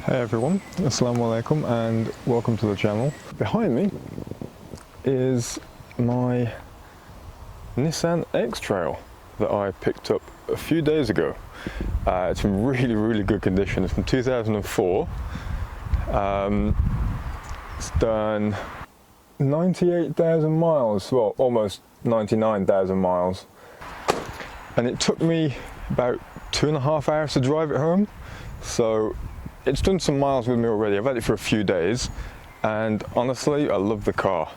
Hey everyone, Assalamu alaikum and welcome to the channel. Behind me is my Nissan X-Trail that I picked up a few days ago. It's in really good condition. It's from 2004. It's done 98,000 miles, well almost 99,000 miles, and it took me about 2.5 hours to drive it home. So it's done some miles with me already. I've had it for a few days and honestly I love the car.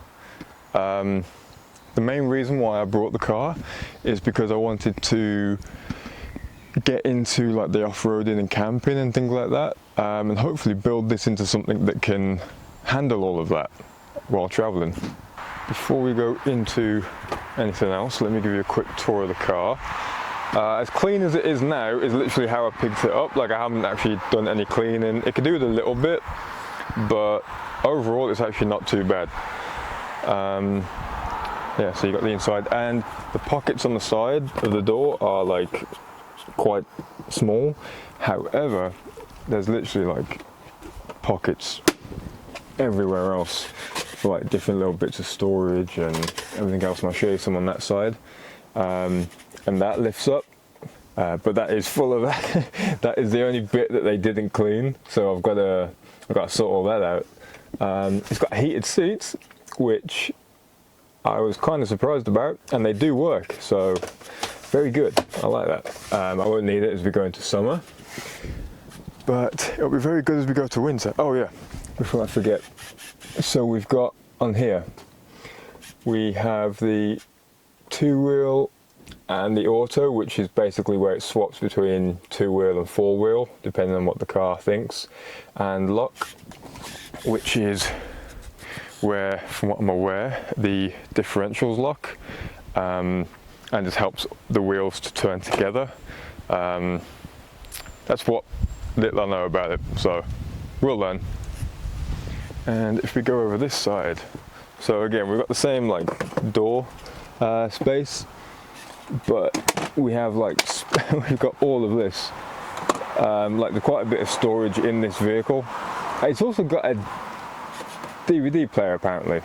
The main reason why I brought the car is because I wanted to get into like the off-roading and camping and things like that, and hopefully build this into something that can handle all of that while traveling. Before we go into anything else, let me give you a quick tour of the car. As clean as it is now is literally how I picked it up. Like, I haven't actually done any cleaning. It could do with a little bit, but overall it's actually not too bad. Yeah, so you got the inside, and the pockets on the side of the door are like quite small. However, there's literally like pockets everywhere else for like different little bits of storage and everything else, and I'll show you some on that side. And that lifts up, but that is full of that. That is the only bit that they didn't clean, so I've got to sort all that out. It's got heated seats, which I was kind of surprised about, and they do work, so very good. I like that. I won't need it as we go into summer, but it'll be very good as we go to winter. Oh yeah, before I forget, so we've got on here, we have the two-wheel and the auto, which is basically where it swaps between two-wheel and four-wheel depending on what the car thinks, and lock, which is where, from what I'm aware, the differentials lock, and just helps the wheels to turn together. That's what little I know about it, so we'll learn. And if we go over this side, so again we've got the same like door space, but we have like we've got all of this, like quite a bit of storage in this vehicle. It's also got a DVD player apparently.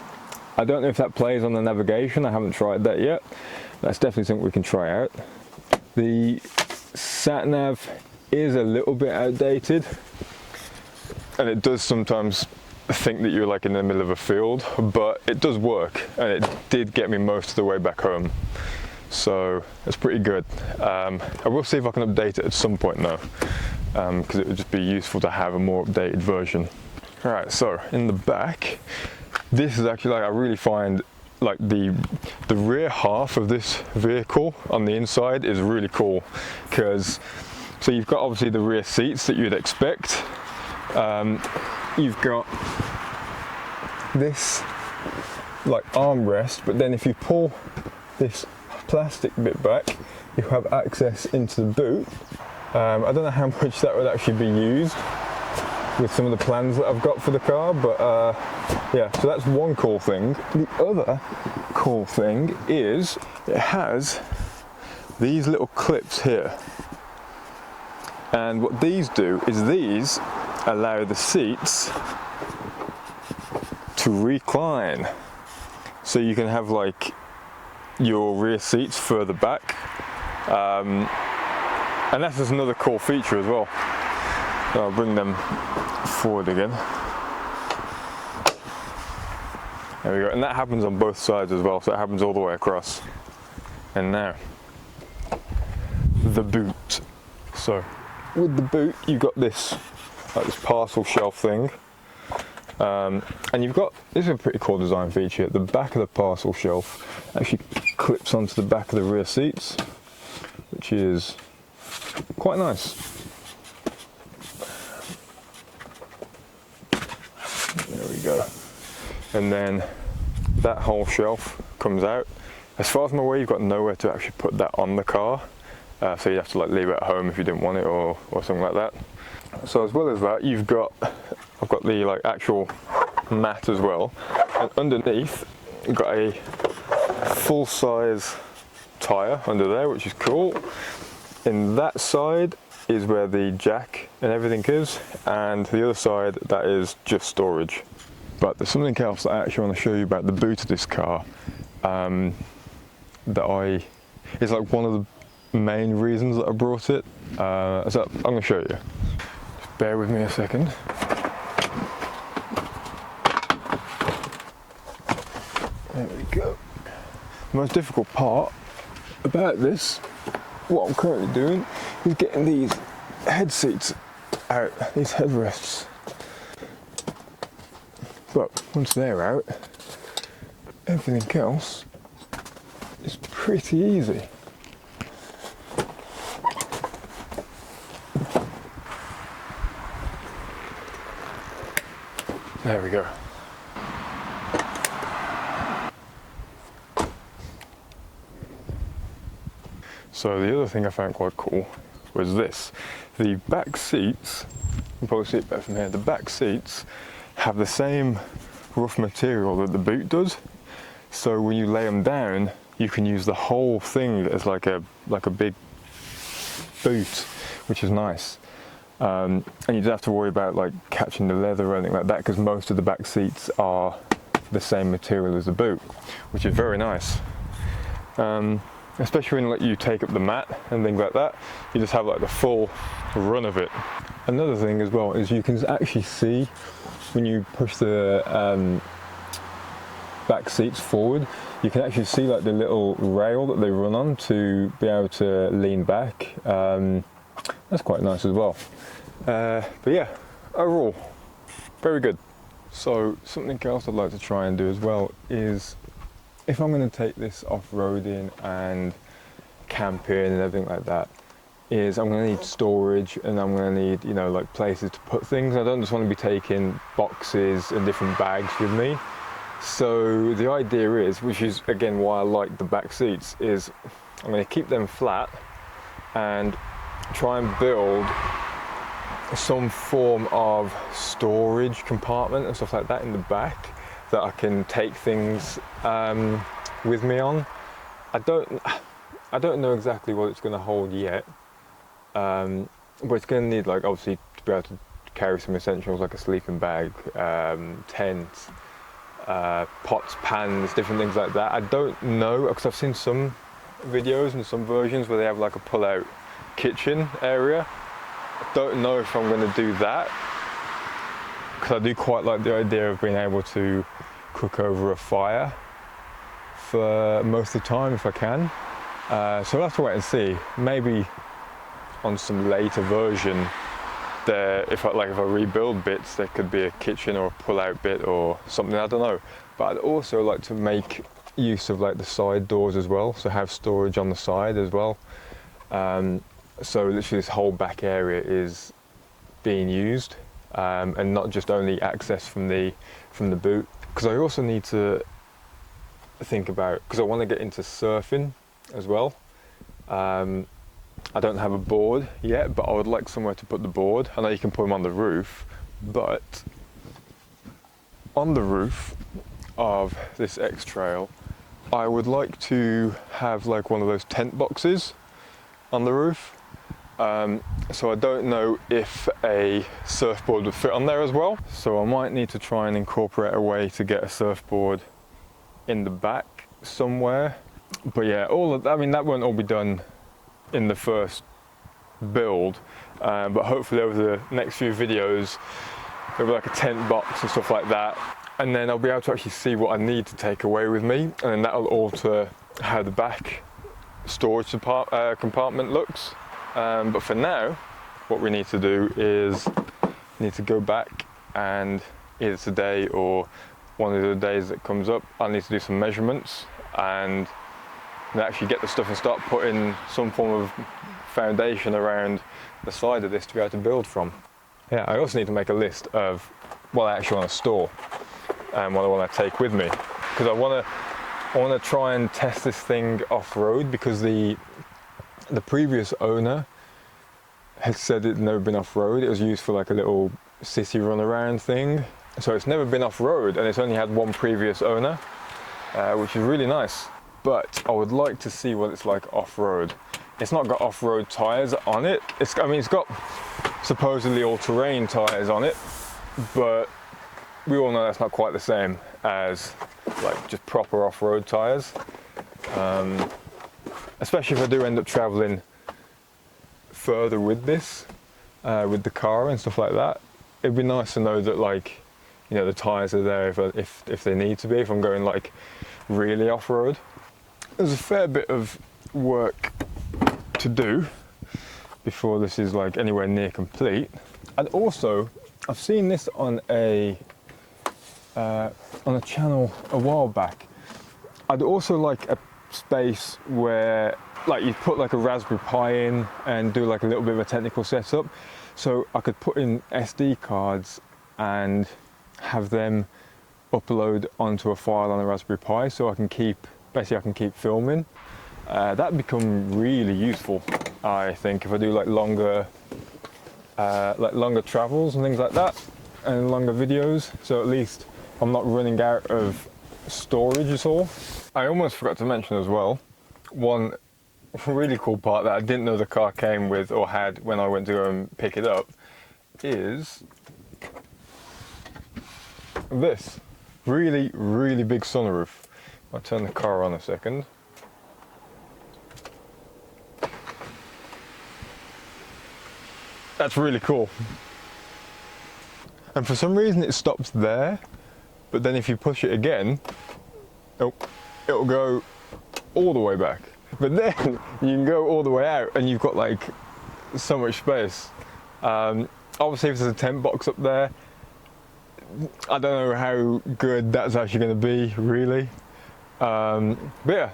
I don't know if that plays on the navigation. I haven't tried that yet. That's definitely something we can try out. The sat nav is a little bit outdated, and it does sometimes think that you're like in the middle of a field, but it does work, and it did get me most of the way back home, so it's pretty good. I will see if I can update it at some point though, because it would just be useful to have a more updated version. Alright, so in the back, this is actually, like, I really find like the rear half of this vehicle on the inside is really cool, because so you've got obviously the rear seats that you'd expect. You've got this like armrest, but then if you pull this plastic bit back, you have access into the boot. I don't know how much that would actually be used with some of the plans that I've got for the car, but yeah, so that's one cool thing. The other cool thing is it has these little clips here, and what these do is these allow the seats to recline, so you can have like your rear seats further back, and that's just another cool feature as well. So I'll bring them forward again. There we go, and that happens on both sides as well, so it happens all the way across. And now the boot. So with the boot you've got this like this parcel shelf thing, and you've got, this is a pretty cool design feature, the back of the parcel shelf actually clips onto the back of the rear seats, which is quite nice. There we go. And then that whole shelf comes out. As far as I'm aware, you've got nowhere to actually put that on the car, so you have to like leave it at home if you didn't want it, or something like that. So as well as that, I've got the like actual mat as well, and underneath you've got a full-size tyre under there, which is cool. In that side is where the jack and everything is, and the other side that is just storage. But there's something else that I actually want to show you about the boot of this car. It's like one of the main reasons that I brought it. So I'm going to show you. Just bear with me a second. There we go. The most difficult part about this, what I'm currently doing, is getting these head seats out, these headrests. But once they're out, everything else is pretty easy. There we go. So the other thing I found quite cool was this. The back seats, you can probably see it better from here, the back seats have the same rough material that the boot does. So when you lay them down, you can use the whole thing as like a big boot, which is nice. And you don't have to worry about like catching the leather or anything like that, because most of the back seats are the same material as the boot, which is very nice. Especially when like you take up the mat and things like that, you just have like the full run of it. Another thing as well is you can actually see when you push the back seats forward, you can actually see like the little rail that they run on to be able to lean back. That's quite nice as well. But yeah, overall, very good. So something else I'd like to try and do as well is, if I'm going to take this off-roading and camping and everything like that, is I'm going to need storage, and I'm going to need, you know, like places to put things. I don't just want to be taking boxes and different bags with me. So the idea is, which is again why I like the back seats, is I'm going to keep them flat and try and build some form of storage compartment and stuff like that in the back that I can take things with me on. I don't know exactly what it's going to hold yet, but it's going to need, like, obviously to be able to carry some essentials like a sleeping bag, tent, pots, pans, different things like that. I don't know, because I've seen some videos and some versions where they have like a pull-out kitchen area. I don't know if I'm going to do that, because I do quite like the idea of being able to cook over a fire for most of the time if I can. So we'll have to wait and see. Maybe on some later version there, if I rebuild bits, there could be a kitchen or a pull-out bit or something, I don't know. But I'd also like to make use of like the side doors as well, so have storage on the side as well. So literally this whole back area is being used, and not just only access from the boot. Because I also need to think about, because I want to get into surfing as well. I don't have a board yet, but I would like somewhere to put the board. I know you can put them on the roof, but on the roof of this X-Trail, I would like to have like one of those tent boxes on the roof. So I don't know if a surfboard would fit on there as well. So I might need to try and incorporate a way to get a surfboard in the back somewhere. But yeah, that won't all be done in the first build, but hopefully over the next few videos there'll be like a tent box and stuff like that, and then I'll be able to actually see what I need to take away with me, and then that'll alter how the back storage compartment looks. But for now, what we need to do is need to go back, and either today or one of the days that comes up, I need to do some measurements and actually get the stuff and start putting some form of foundation around the side of this to be able to build from. Yeah, I also need to make a list of what I actually want to store and what I want to take with me, because I want to try and test this thing off-road, because the previous owner had said it had never been off-road. It was used for like a little city runaround thing, so it's never been off-road, and it's only had one previous owner, which is really nice. But I would like to see what it's like off-road. It's not got off-road tyres on it. It's got supposedly all-terrain tyres on it, but we all know that's not quite the same as like just proper off-road tyres. Especially if I do end up travelling further with this, with the car and stuff like that. It'd be nice to know that, like, you know, the tyres are there if they need to be, if I'm going like really off-road. There's a fair bit of work to do before this is like anywhere near complete. And also, I've seen this on a channel a while back. I'd also like a space where like you put like a Raspberry Pi in and do like a little bit of a technical setup, so I could put in SD cards and have them upload onto a file on a Raspberry Pi, so I can keep filming. That'd become really useful, I think, if I do like longer travels and things like that, and longer videos. So at least I'm not running out of storage at all. I almost forgot to mention as well, one really cool part that I didn't know the car came with or had when I went to go and pick it up is this really, really big sunroof. I'll turn the car on a second. That's really cool. And for some reason it stops there, but then if you push it again, oh, it'll go all the way back. But then you can go all the way out and you've got like so much space. Obviously if there's a tent box up there, I don't know how good that's actually going to be, really. But yeah,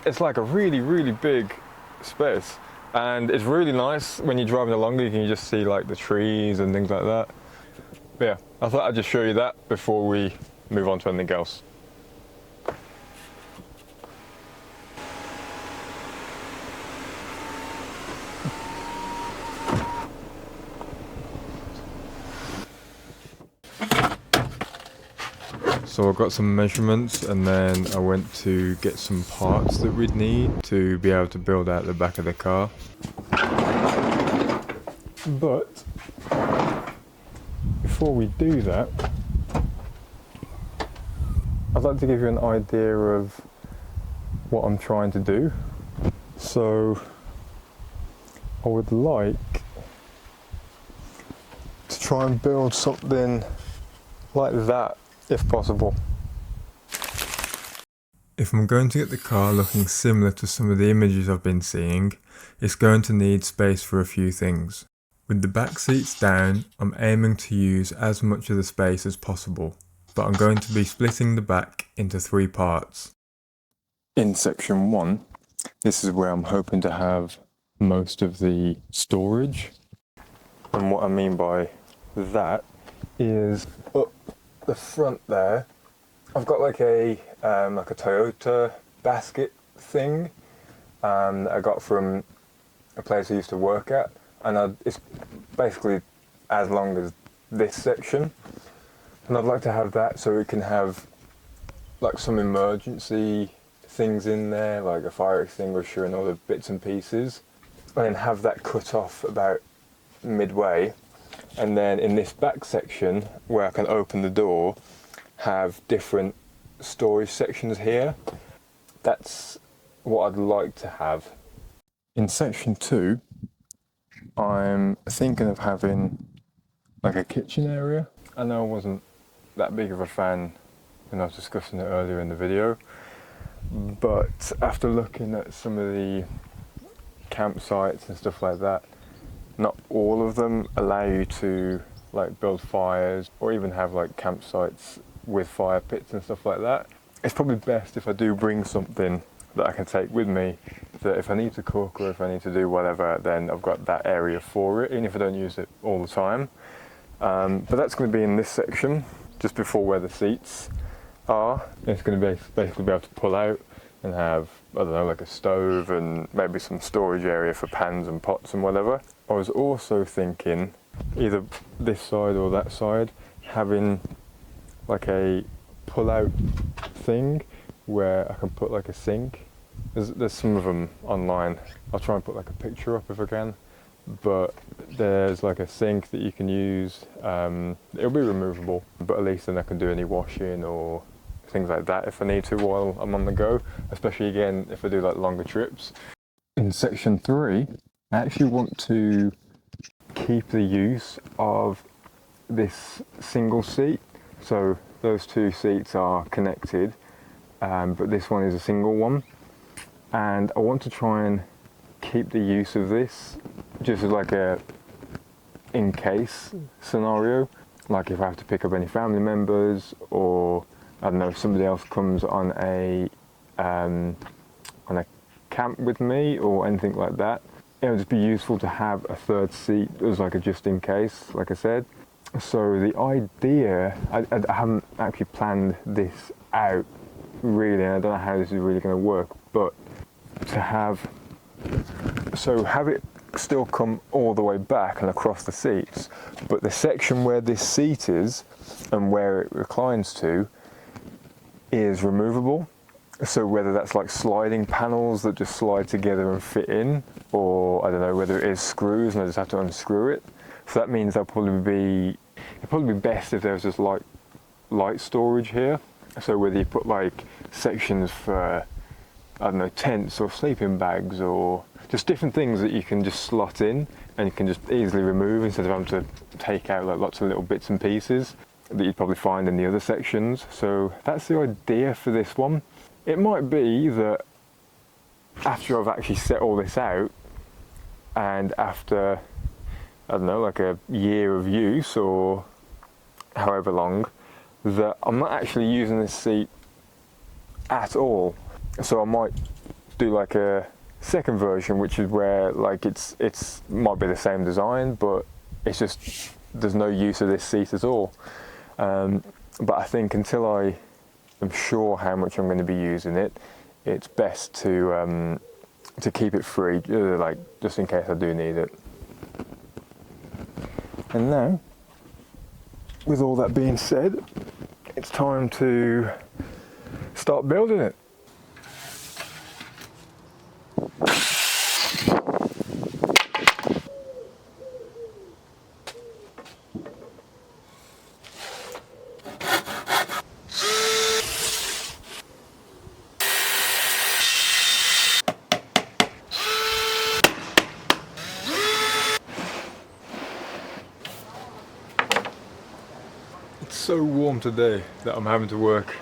it's like a really, really big space. And it's really nice when you're driving along, you can just see like the trees and things like that. But yeah, I thought I'd just show you that before we move on to anything else. So I got some measurements and then I went to get some parts that we'd need to be able to build out the back of the car. But before we do that, I'd like to give you an idea of what I'm trying to do. So I would like to try and build something like that, if possible. If I'm going to get the car looking similar to some of the images I've been seeing, it's going to need space for a few things. With the back seats down, I'm aiming to use as much of the space as possible, but I'm going to be splitting the back into 3 parts. In section 1, this is where I'm hoping to have most of the storage. And what I mean by that is up the front there, I've got like a Toyota basket thing that I got from a place I used to work at, and it's basically as long as this section, and I'd like to have that so it can have like some emergency things in there, like a fire extinguisher and all the bits and pieces, and then have that cut off about midway, and then in this back section where I can open the door, have different storage sections here. That's what I'd like to have. In section 2, I'm thinking of having like a kitchen area. I know I wasn't that big of a fan when I was discussing it earlier in the video, but after looking at some of the campsites and stuff like that, not all of them allow you to like build fires or even have like campsites with fire pits and stuff like that. It's probably best if I do bring something that I can take with me, that if I need to cook or if I need to do whatever, then I've got that area for it, even if I don't use it all the time. But that's going to be in this section, just before where the seats are. It's going to basically be able to pull out and have, I don't know, like a stove and maybe some storage area for pans and pots and whatever. I was also thinking either this side or that side, having like a pull-out thing where I can put like a sink. There's some of them online. I'll try and put like a picture up if I can. but there's like a sink that you can use. It'll be removable, but at least then I can do any washing or things like that if I need to while I'm on the go, especially again if I do like longer trips. In section 3, I actually want to keep the use of this single seat. So those two seats are connected, but this one is a single one, and I want to try and keep the use of this just as like a in case scenario, like if I have to pick up any family members, or I don't know, if somebody else comes on a camp with me or anything like that. It would just be useful to have a third seat as like a just in case, like I said. So the idea, I haven't actually planned this out really, and I don't know how this is really going to work, but to have it still come all the way back and across the seats, but the section where this seat is and where it reclines to is removable. So whether that's like sliding panels that just slide together and fit in, or I don't know, whether it is screws and I just have to unscrew it. So that means it'd probably be best if there was just like light storage here. So whether you put like sections for, I don't know, tents or sleeping bags or just different things that you can just slot in and you can just easily remove instead of having to take out like lots of little bits and pieces that you'd probably find in the other sections. So that's the idea for this one. It might be that after I've actually set all this out and after, I don't know, like a year of use or however long, that I'm not actually using this seat at all. So I might do like a second version, which is where like it's might be the same design, but it's just there's no use of this seat at all. But I think until I am sure how much I'm going to be using it, it's best to keep it free, like just in case I do need it. And now, with all that being said, it's time to start building it. It's so warm today that I'm having to work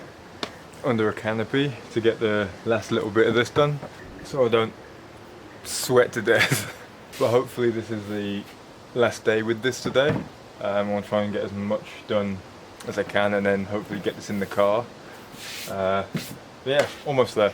under a canopy to get the last little bit of this done, so I don't sweat to death. But hopefully this is the last day with this today. I want to try and get as much done as I can and then hopefully get this in the car. Yeah, almost there.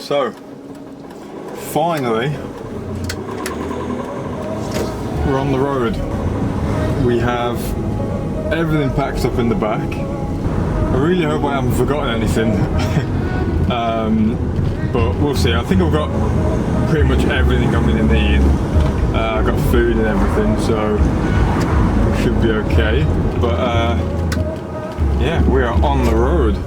So, finally, we're on the road. We have everything packed up in the back. I really hope I haven't forgotten anything, but we'll see. I think I've got pretty much everything I'm going to need. I've got food and everything, so we should be okay. But yeah, we are on the road.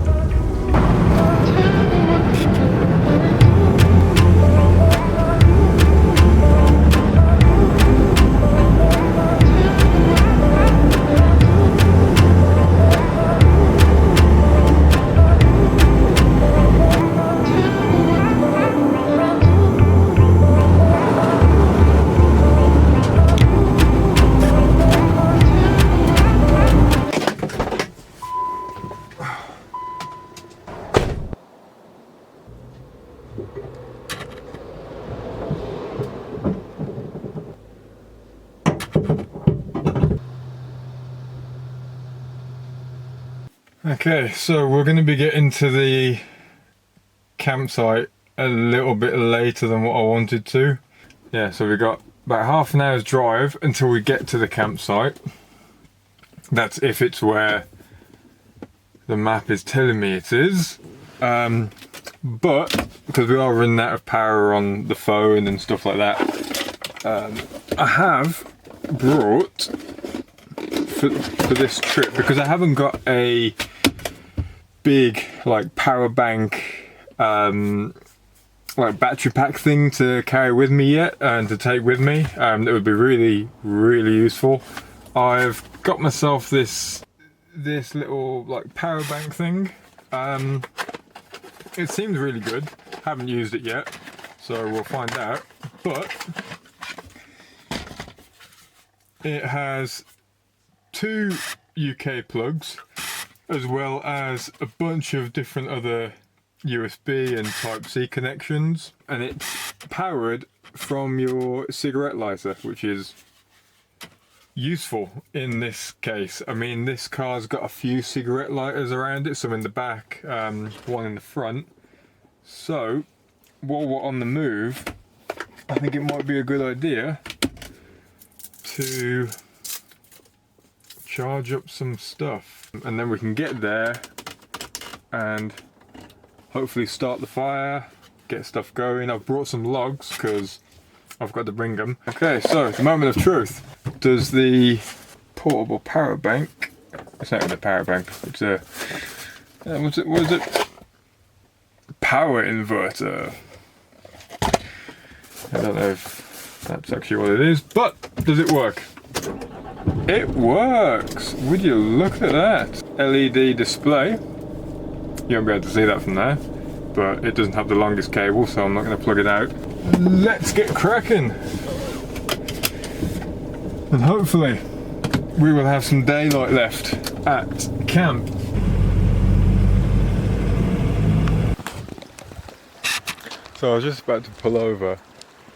Okay, so we're going to be getting to the campsite a little bit later than what I wanted to. Yeah, so we got about half an hour's drive until we get to the campsite. That's if it's where the map is telling me it is. But because we are running out of power on the phone and stuff like that, I have brought for this trip, because I haven't got a big like power bank like battery pack thing to carry with me yet and to take with me, that would be really useful. I've got myself this little like power bank thing. It seems really good. Haven't used it yet, so we'll find out. But it has 2 UK plugs, as well as a bunch of different other USB and Type-C connections, and it's powered from your cigarette lighter, which is useful in this case. I mean, this car's got a few cigarette lighters around it, some in the back, one in the front. So while we're on the move, I think it might be a good idea to charge up some stuff, and then we can get there and hopefully start the fire, get stuff going. I've brought some logs because I've got to bring them. Okay, so the moment of truth. Does the portable power bank, it's not even a power bank, it's a, what is it? Power inverter. I don't know if that's actually what it is, but does it work? It works! Would you look at that? LED display. You won't be able to see that from there, but it doesn't have the longest cable, so I'm not going to plug it out. Let's get cracking! And hopefully we will have some daylight left at camp. So I was just about to pull over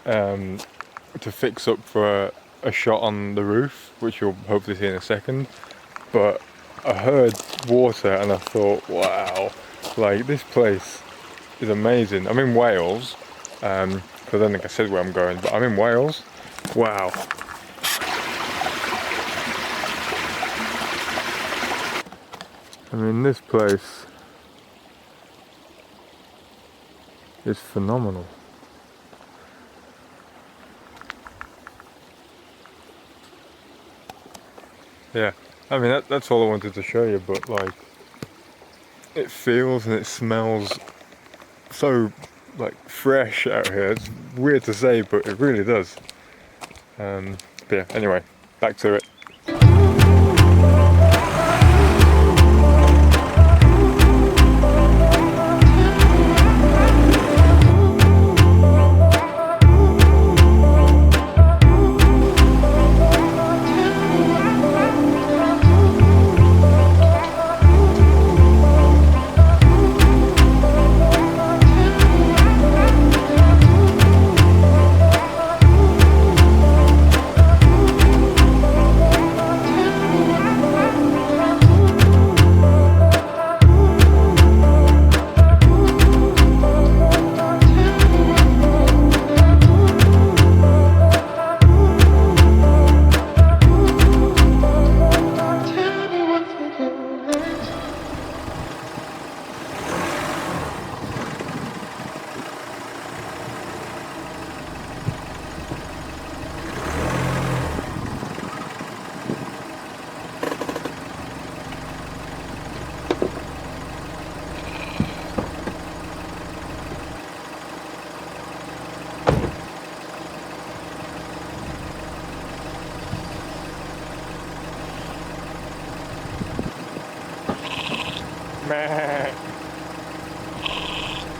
to fix up for a shot on the roof, which you'll hopefully see in a second, but I heard water and I thought, wow, like this place is amazing. I'm in Wales, I don't think I said where I'm going, but I'm in Wales. Wow. I mean, this place is phenomenal. Yeah, I mean that's all I wanted to show you, but like it feels and it smells so like fresh out here. It's weird to say, but it really does. But yeah, anyway, back to it. Meh.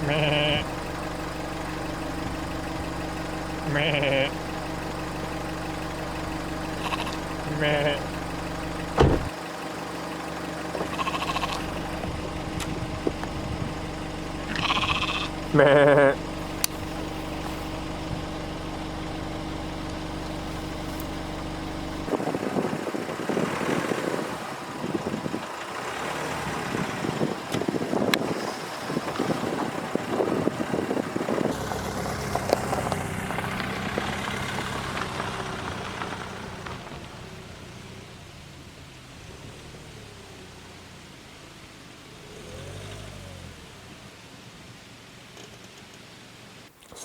Meh. Meh. Meh. Meh.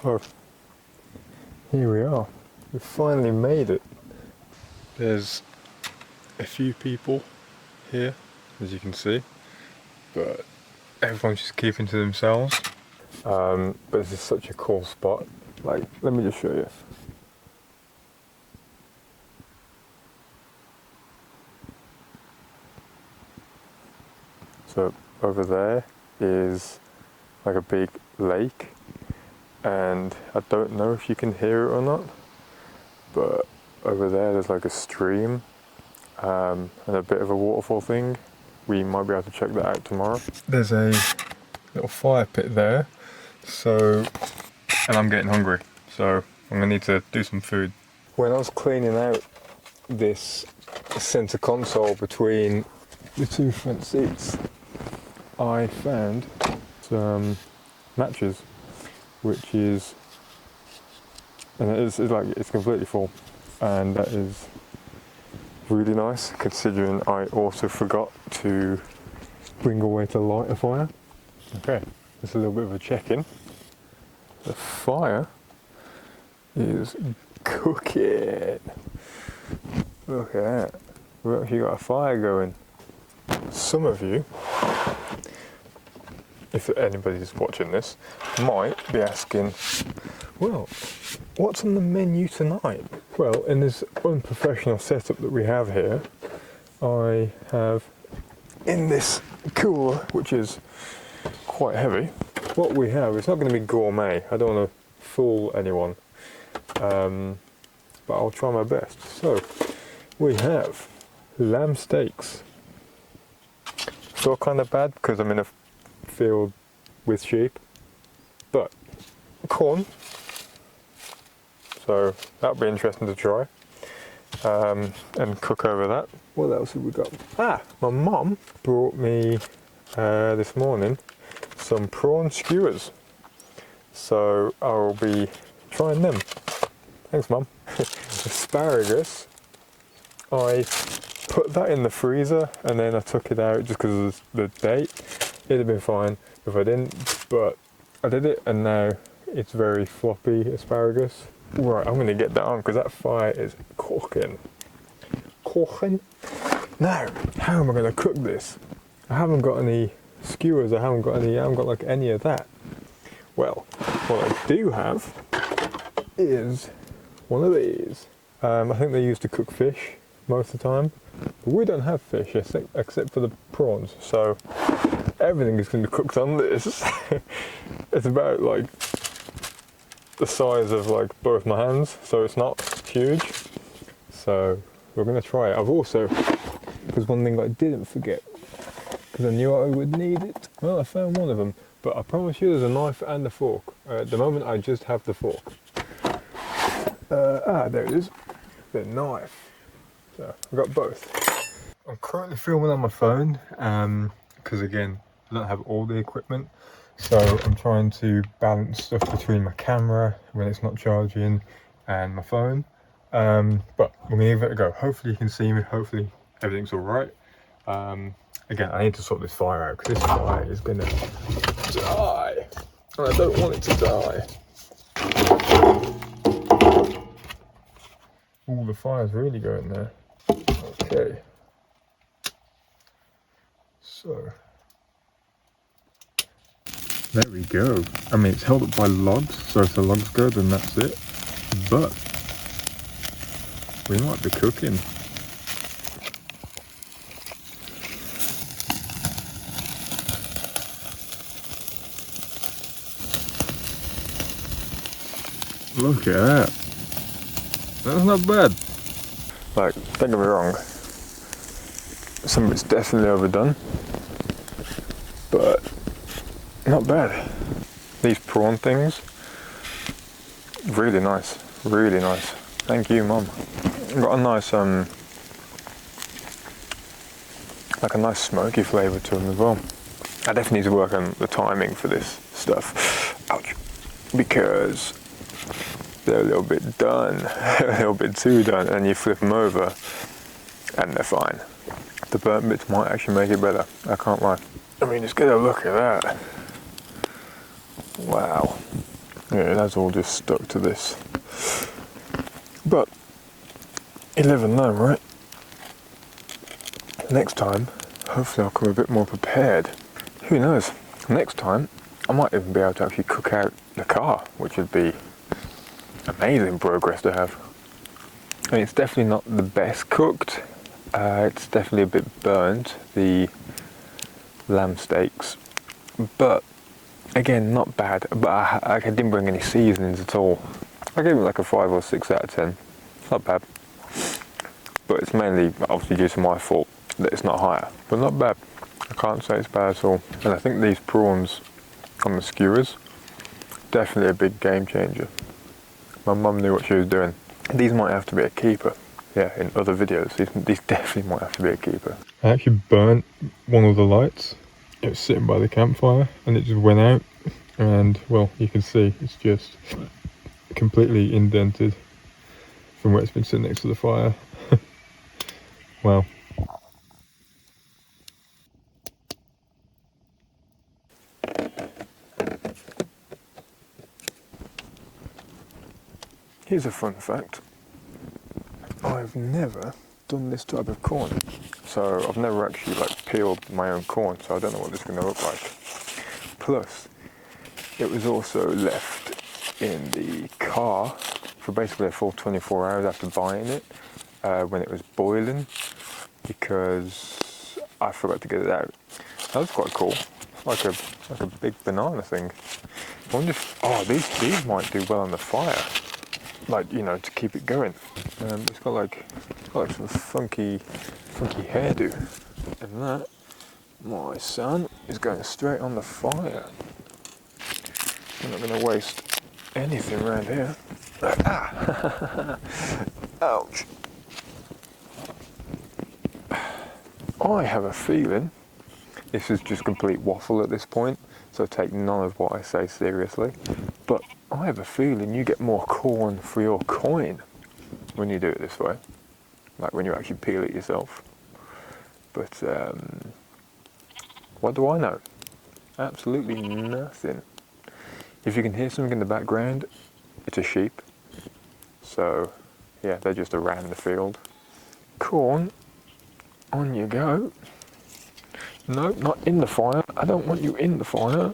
So, here we are. We finally made it. There's a few people here, as you can see, but everyone's just keeping to themselves. But this is such a cool spot. Like, let me just show you. So over there is like a big lake, and I don't know if you can hear it or not, but over there's like a stream and a bit of a waterfall thing. We might be able to check that out tomorrow. There's a little fire pit there, so, and I'm getting hungry, so I'm gonna need to do some food. When I was cleaning out this center console between the two front seats, I found some matches, which is, and it's like, it's completely full, and that is really nice considering I also forgot to bring away to light a fire. Okay, just a little bit of a check-in. The fire is cooking. Look at that. We've actually got a fire going. Some of you, if anybody's watching this, might be asking, well, what's on the menu tonight? Well, in this unprofessional setup that we have here, I have in this cooler, which is quite heavy, what we have, it's not going to be gourmet, I don't want to fool anyone, but I'll try my best. So, we have lamb steaks. Feel kind of bad because I'm in a field with sheep, but corn, so that'll be interesting to try and cook over that. What else have we got? My mum brought me this morning some prawn skewers, so I'll be trying them. Thanks, Mum. Asparagus, I put that in the freezer and then I took it out just because of the date. It'd have been fine if I didn't, but I did it and now it's very floppy asparagus. Right, I'm going to get that on because that fire is cooking. Now, how am I going to cook this? I haven't got any skewers, I haven't got like any of that. Well, what I do have is one of these. I think they used to cook fish most of the time, but we don't have fish except for the prawns, so everything is going to be cooked on this. It's about like the size of like both my hands, so it's not huge, so we're going to try it. I've also, because one thing I didn't forget, because I knew I would need it, well, I found one of them, but I promise you there's a knife and a fork. At the moment I just have the fork. There it is, the knife. So I've got both. I'm currently filming on my phone because again I don't have all the equipment, so I'm trying to balance stuff between my camera when it's not charging and my phone, but we're gonna give it a go. Hopefully you can see me, hopefully everything's all right. Again, I need to sort this fire out because this fire is gonna die and I don't want it to die. Ooh, the fire's really going there. Okay, so there we go. I mean, it's held up by logs, so if the logs go, then that's it. But we might be cooking. Look at that. That's not bad. Like, don't get me wrong, some of it's definitely overdone, but not bad. These prawn things, really nice, really nice. Thank you, Mum. Got a nice, like a nice smoky flavour to them as well. I definitely need to work on the timing for this stuff. Ouch. Because they're a little bit done, a little bit too done, and you flip them over and they're fine. The burnt bits might actually make it better, I can't lie. I mean, just get a look at that. Wow. Yeah, that's all just stuck to this. But you live and learn, right? Next time, hopefully I'll come a bit more prepared. Who knows? Next time, I might even be able to actually cook out the car, which would be amazing progress to have. I mean, it's definitely not the best cooked. It's definitely a bit burnt, the lamb steaks. But again, not bad. But I didn't bring any seasonings at all. I gave it like a 5 or 6 out of 10. It's not bad. But it's mainly obviously due to my fault that it's not higher. But not bad. I can't say it's bad at all. And I think these prawns on the skewers, definitely a big game changer. My mum knew what she was doing. These might have to be a keeper. Yeah, in other videos, these definitely might have to be a keeper. I actually burnt one of the lights. It was sitting by the campfire and it just went out. And well, you can see it's just completely indented from where it's been sitting next to the fire. Wow. Here's a fun fact. I've never done this type of corn. So I've never actually like peeled my own corn, so I don't know what this is going to look like. Plus, it was also left in the car for basically a full 24 hours after buying it when it was boiling because I forgot to get it out. That was quite cool. It's like a big banana thing. I wonder if, these might do well on the fire. Like, you know, to keep it going. It's got like some funky hairdo. And that, my son, is going straight on the fire. I'm not going to waste anything around here. Ah! Ouch. I have a feeling this is just complete waffle at this point, so take none of what I say seriously. But I have a feeling you get more corn for your coin when you do it this way, like when you actually peel it yourself. But what do I know? Absolutely nothing. If you can hear something in the background, it's a sheep. So yeah, they're just around the field. Corn, on you go. No, not in the fire. I don't want you in the fire.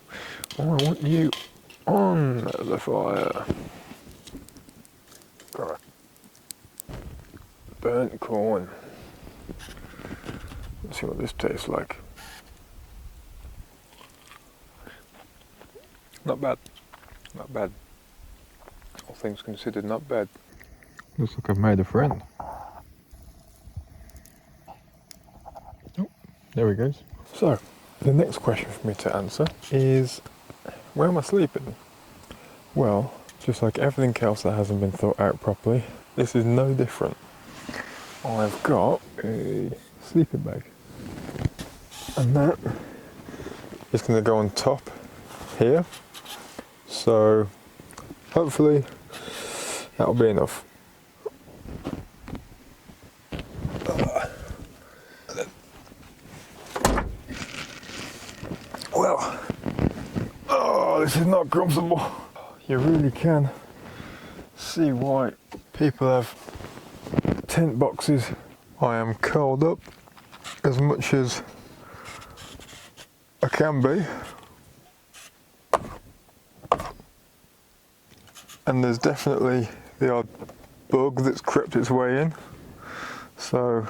I want you on the fire. Right. Burnt corn. Let's see what this tastes like. Not bad. Not bad. All things considered, not bad. Looks like I've made a friend. Oh, there he goes. So, the next question for me to answer is, where am I sleeping? Well, just like everything else that hasn't been thought out properly, this is no different. I've got a sleeping bag. And that is going to go on top here. So, hopefully, that'll be enough. Well, oh, this is not comfortable. You really can see why people have tent boxes. I am curled up as much as I can be. And there's definitely the odd bug that's crept its way in. So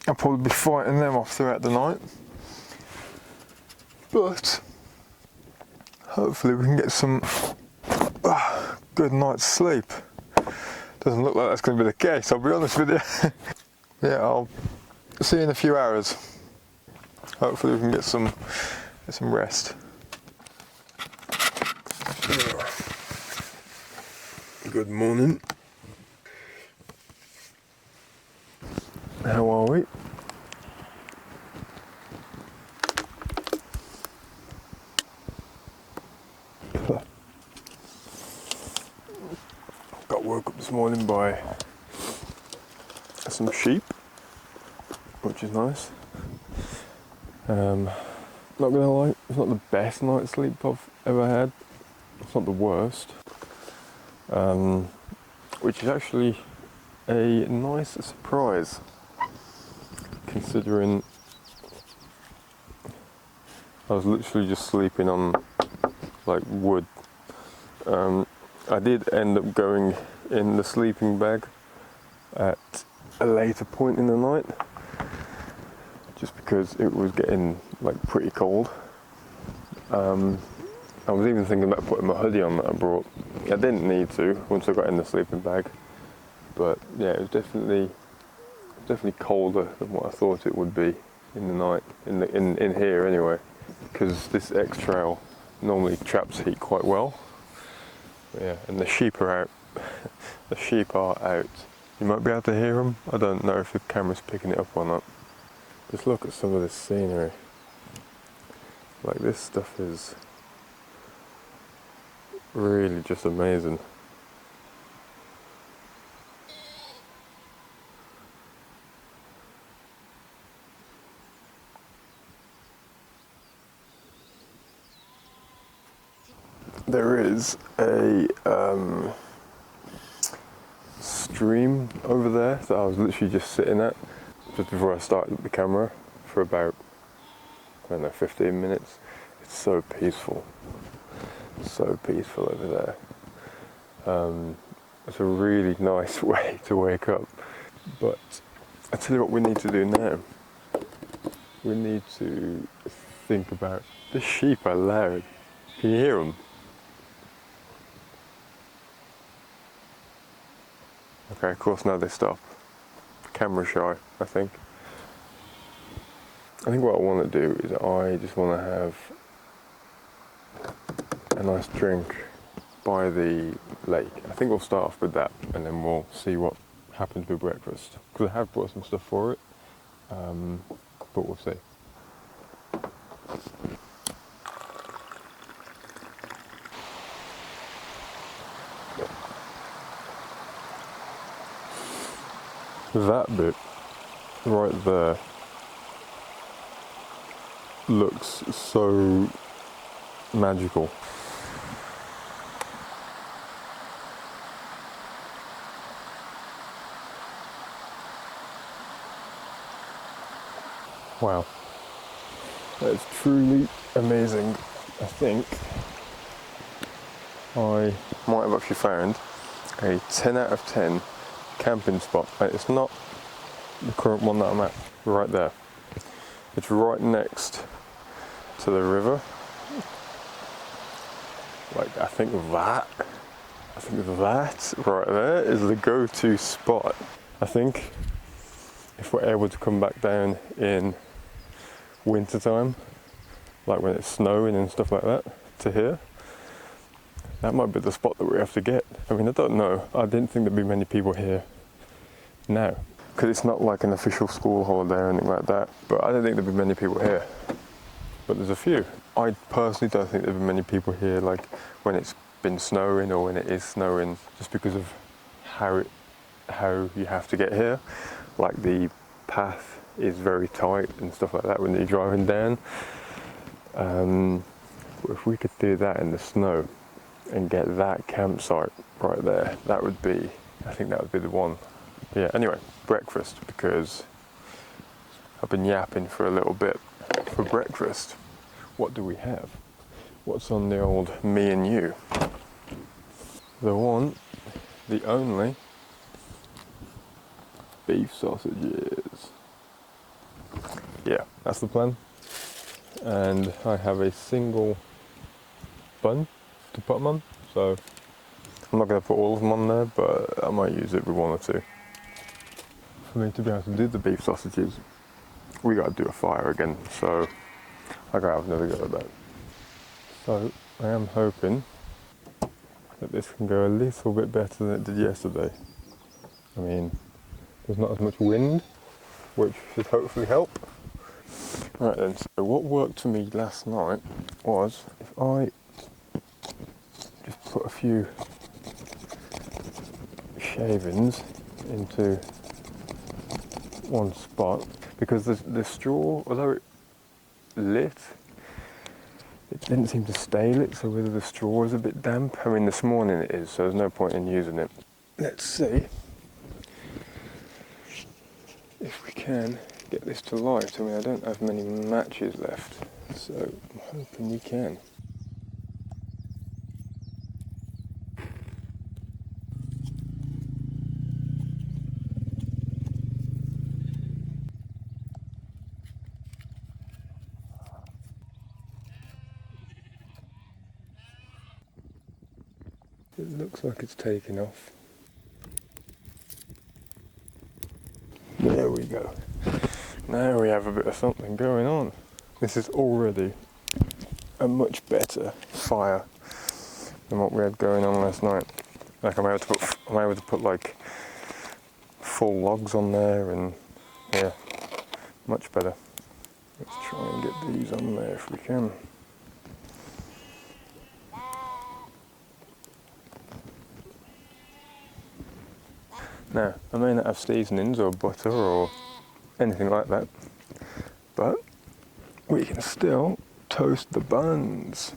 I'll probably be fighting them off throughout the night. But hopefully we can get some good night's sleep. Doesn't look like that's going to be the case, I'll be honest with you. Yeah, I'll see you in a few hours. Hopefully we can get some rest. Good morning. How are we? Got woke up this morning by some sheep, which is nice. Not gonna lie, it's not the best night's sleep I've ever had, It's not the worst, which is actually a nice surprise, considering I was literally just sleeping on like wood. I did end up going in the sleeping bag at a later point in the night, just because it was getting like pretty cold. I was even thinking about putting my hoodie on that I brought. I didn't need to once I got in the sleeping bag, but yeah, it was definitely colder than what I thought it would be in the night, in here anyway, because this X-Trail normally traps heat quite well. But yeah, and the sheep are out. The sheep are out. You might be able to hear them. I don't know if the camera's picking it up or not. Just look at some of this scenery. Like, this stuff is really just amazing. There is a stream over there that I was literally just sitting at just before I started the camera for about, I don't know, 15 minutes. It's so peaceful over there. It's a really nice way to wake up. But I tell you what we need to do now. We need to think about, the sheep are loud. Can you hear them? Okay, of course now they stop. Camera shy, I think. I think what I want to do is I just want to have a nice drink by the lake. I think we'll start off with that and then we'll see what happens with breakfast. Because I have brought some stuff for it, but we'll see. That bit right there looks so magical. Wow, that is truly amazing. I think I might have actually found a 10 out of 10 camping spot. It's not the current one that I'm at, right there. It's right next to the river. Like, I think that right there is the go-to spot. I think if we're able to come back down in winter time, like when it's snowing and stuff like that, to here, that might be the spot that we have to get. I mean, I don't know. I didn't think there'd be many people here now, because it's not like an official school holiday or anything like that. But I don't think there'd be many people here. But there's a few. I personally don't think there'd be many people here, like when it's been snowing or when it is snowing, just because of how you have to get here. Like, the path is very tight and stuff like that when you're driving down. If we could do that in the snow and get that campsite right there, I think that would be the one. But yeah, anyway, breakfast, because I've been yapping for a little bit. For breakfast, what do we have? What's on the old me and you? The one, the only, beef sausages. Yeah, that's the plan. And I have a single bun to put them on, so I'm not going to put all of them on there, but I might use it with one or two. For me to be able to do the beef sausages, we got to do a fire again, so I gotta have another go at that. So I am hoping that this can go a little bit better than it did yesterday. I mean, there's not as much wind, which should hopefully help. Right then, so what worked for me last night was if I just put a few shavings into one spot, because the straw, although it lit, it didn't seem to stale it, so whether the straw is a bit damp. I mean, this morning it is, so there's no point in using it. Let's see if we can get this to light. I mean, I don't have many matches left, so I'm hoping we can. It looks like it's taking off. There we go. Now we have a bit of something going on. This is already a much better fire than what we had going on last night. Like I'm able to put like full logs on there, and yeah, much better. Let's try and get these on there if we can. Now, I may not have seasonings or butter or anything like that, but we can still toast the buns.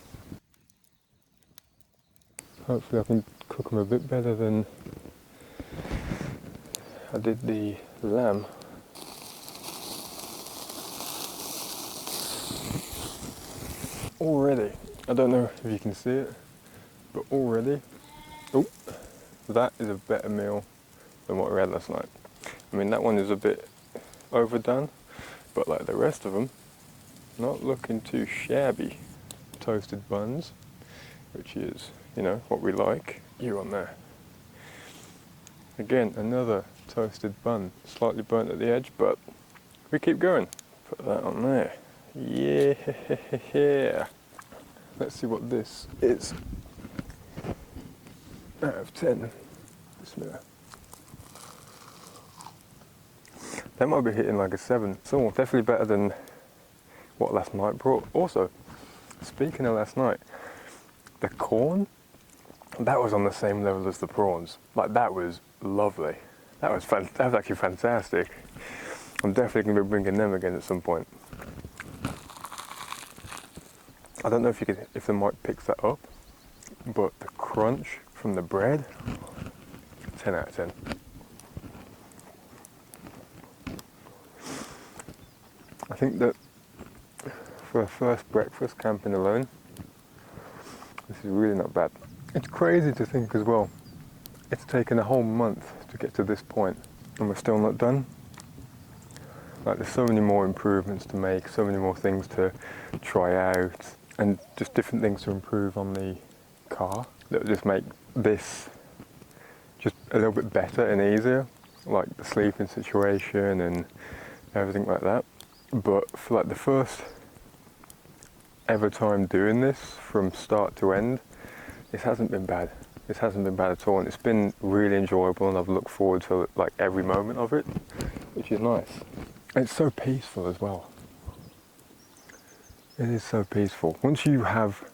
Hopefully I can cook them a bit better than I did the lamb. Already, I don't know if you can see it, but already, oh, that is a better meal than what we had last night. I mean, that one is a bit overdone, but like the rest of them, not looking too shabby. Toasted buns, which is, you know, what we like. You on there. Again, another toasted bun, slightly burnt at the edge, but we keep going. Put that on there. Yeah. Let's see what this is. Out of 10. Bismillah. That might be hitting like a 7. So definitely better than what last night brought. Also, speaking of last night, the corn, that was on the same level as the prawns. Like, that was lovely. That was actually fantastic. I'm definitely going to be bringing them again at some point. I don't know if the mic picks that up, but the crunch from the bread, 10 out of 10. I think that for a first breakfast camping alone, this is really not bad. It's crazy to think as well, it's taken a whole month to get to this point and we're still not done. Like, there's so many more improvements to make, so many more things to try out, and just different things to improve on the car that will just make this just a little bit better and easier, like the sleeping situation and everything like that. But for like the first ever time doing this from start to end, this hasn't been bad. This hasn't been bad at all, and it's been really enjoyable, and I've looked forward to like every moment of it, which is nice. It's so peaceful as well. It is so peaceful. Once you have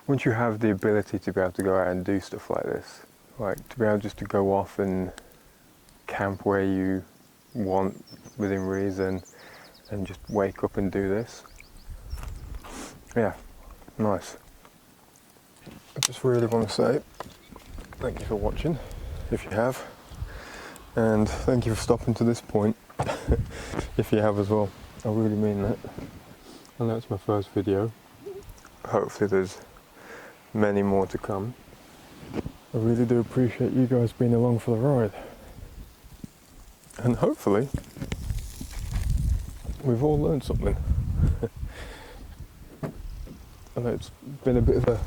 the ability to be able to go out and do stuff like this, like to be able just to go off and camp where you want within reason and just wake up and do this. Yeah, nice. I just really want to say thank you for watching, if you have, and thank you for stopping to this point, if you have as well. I really mean that. I know it's my first video. Hopefully there's many more to come. I really do appreciate you guys being along for the ride. And hopefully we've all learned something. I know it's been a bit of a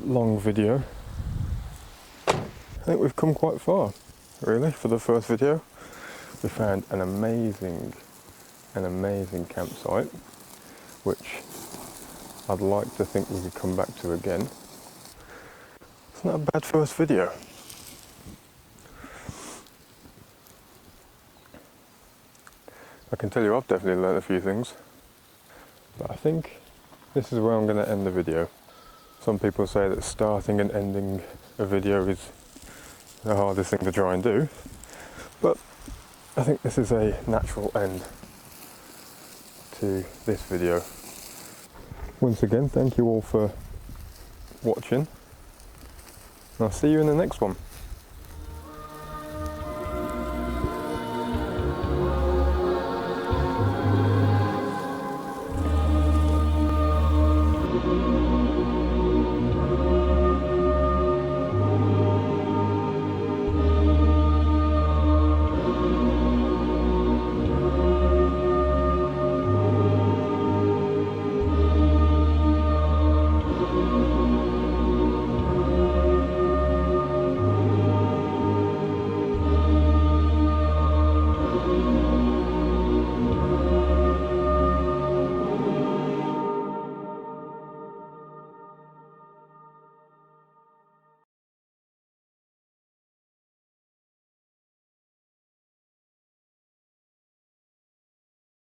long video. I think we've come quite far, really, for the first video. We found an amazing campsite, which I'd like to think we could come back to again. It's not a bad first video. I can tell you I've definitely learned a few things, but I think this is where I'm going to end the video. Some people say that starting and ending a video is the hardest thing to try and do, but I think this is a natural end to this video. once again, thank you all for watching. I'll see you in the next one.